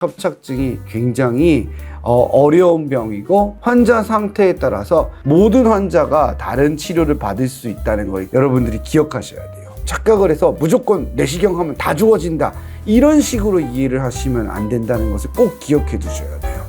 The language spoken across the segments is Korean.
협착증이 굉장히 어려운 병이고 환자 상태에 따라서 모든 환자가 다른 치료를 받을 수 있다는 걸 여러분들이 기억하셔야 돼요. 착각을 해서 무조건 내시경 하면 다 좋아진다 이런 식으로 이해를 하시면 안 된다는 것을 꼭 기억해 두셔야 돼요.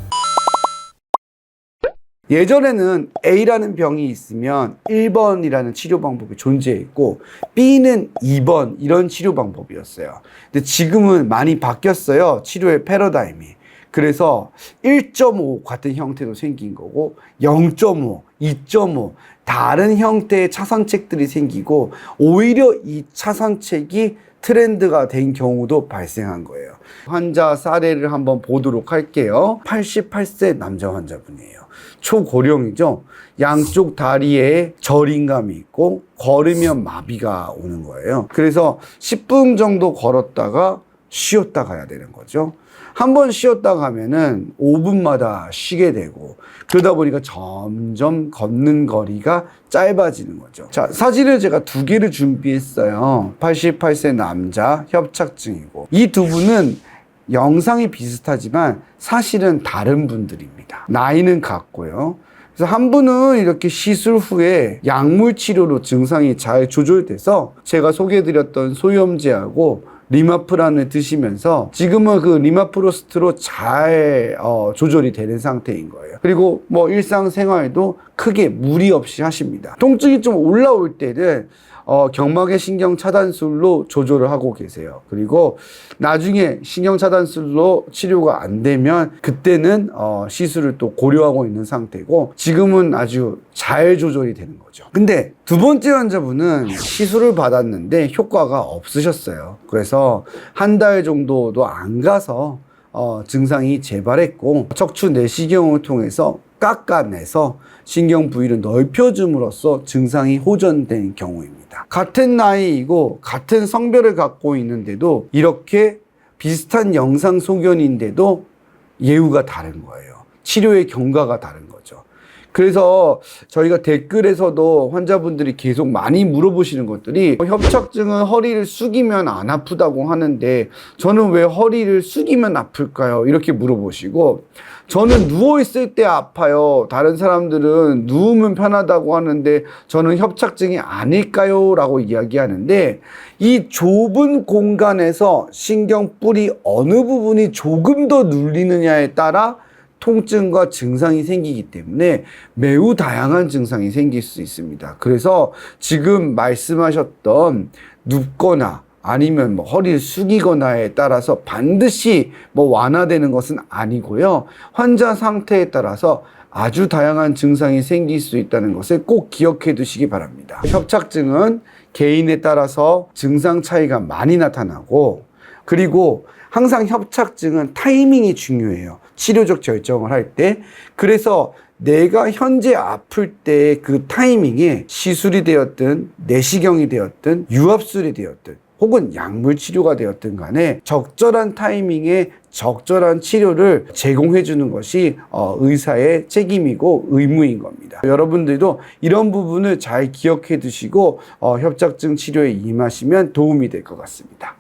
예전에는 A라는 병이 있으면 1번이라는 치료 방법이 존재했고 B는 2번 이런 치료 방법이었어요. 근데 지금은 많이 바뀌었어요. 치료의 패러다임이. 그래서 1.5 같은 형태로 생긴 거고 0.5, 2.5 다른 형태의 차선책들이 생기고 오히려 이 차선책이 트렌드가 된 경우도 발생한 거예요. 환자 사례를 한번 보도록 할게요. 88세 남자 환자분이에요. 초고령이죠. 양쪽 다리에 저림감이 있고 걸으면 마비가 오는 거예요. 그래서 10분 정도 걸었다가 쉬었다 가야 되는 거죠. 한 번 쉬었다 가면은 5분마다 쉬게 되고 그러다 보니까 점점 걷는 거리가 짧아지는 거죠. 자, 사진을 제가 2개를 준비했어요. 88세 남자 협착증이고 이 두 분은 영상이 비슷하지만 사실은 다른 분들입니다. 나이는 같고요. 그래서 한 분은 이렇게 시술 후에 약물 치료로 증상이 잘 조절돼서 제가 소개해드렸던 소염제하고 리마프란을 드시면서 지금은 그 리마프로스트로 잘 조절이 되는 상태인 거예요. 그리고 뭐 일상생활도 크게 무리 없이 하십니다. 통증이 좀 올라올 때는 경막의 신경 차단술로 조절을 하고 계세요. 그리고 나중에 신경 차단술로 치료가 안 되면 그때는 시술을 또 고려하고 있는 상태고 지금은 아주 잘 조절이 되는 거죠. 근데 두 번째 환자분은 시술을 받았는데 효과가 없으셨어요. 그래서 한 달 정도도 안 가서 증상이 재발했고 척추 내시경을 통해서 깎아내서 신경 부위를 넓혀줌으로써 증상이 호전된 경우입니다. 같은 나이이고 같은 성별을 갖고 있는데도 이렇게 비슷한 영상 소견인데도 예후가 다른 거예요. 치료의 경과가 다른 거죠. 그래서 저희가 댓글에서도 환자분들이 계속 많이 물어보시는 것들이 협착증은 허리를 숙이면 안 아프다고 하는데 저는 왜 허리를 숙이면 아플까요? 이렇게 물어보시고 저는 누워있을 때 아파요. 다른 사람들은 누우면 편하다고 하는데 저는 협착증이 아닐까요? 라고 이야기하는데 이 좁은 공간에서 신경뿔이 어느 부분이 조금 더 눌리느냐에 따라 통증과 증상이 생기기 때문에 매우 다양한 증상이 생길 수 있습니다. 그래서 지금 말씀하셨던 눕거나 아니면 뭐 허리를 숙이거나에 따라서 반드시 뭐 완화되는 것은 아니고요. 환자 상태에 따라서 아주 다양한 증상이 생길 수 있다는 것을 꼭 기억해 두시기 바랍니다. 협착증은 개인에 따라서 증상 차이가 많이 나타나고 그리고 항상 협착증은 타이밍이 중요해요. 치료적 결정을 할 때. 그래서 내가 현재 아플 때 그 타이밍에 시술이 되었든 내시경이 되었든 유압술이 되었든 혹은 약물 치료가 되었든 간에 적절한 타이밍에 적절한 치료를 제공해 주는 것이 의사의 책임이고 의무인 겁니다. 여러분들도 이런 부분을 잘 기억해 두시고 협착증 치료에 임하시면 도움이 될 것 같습니다.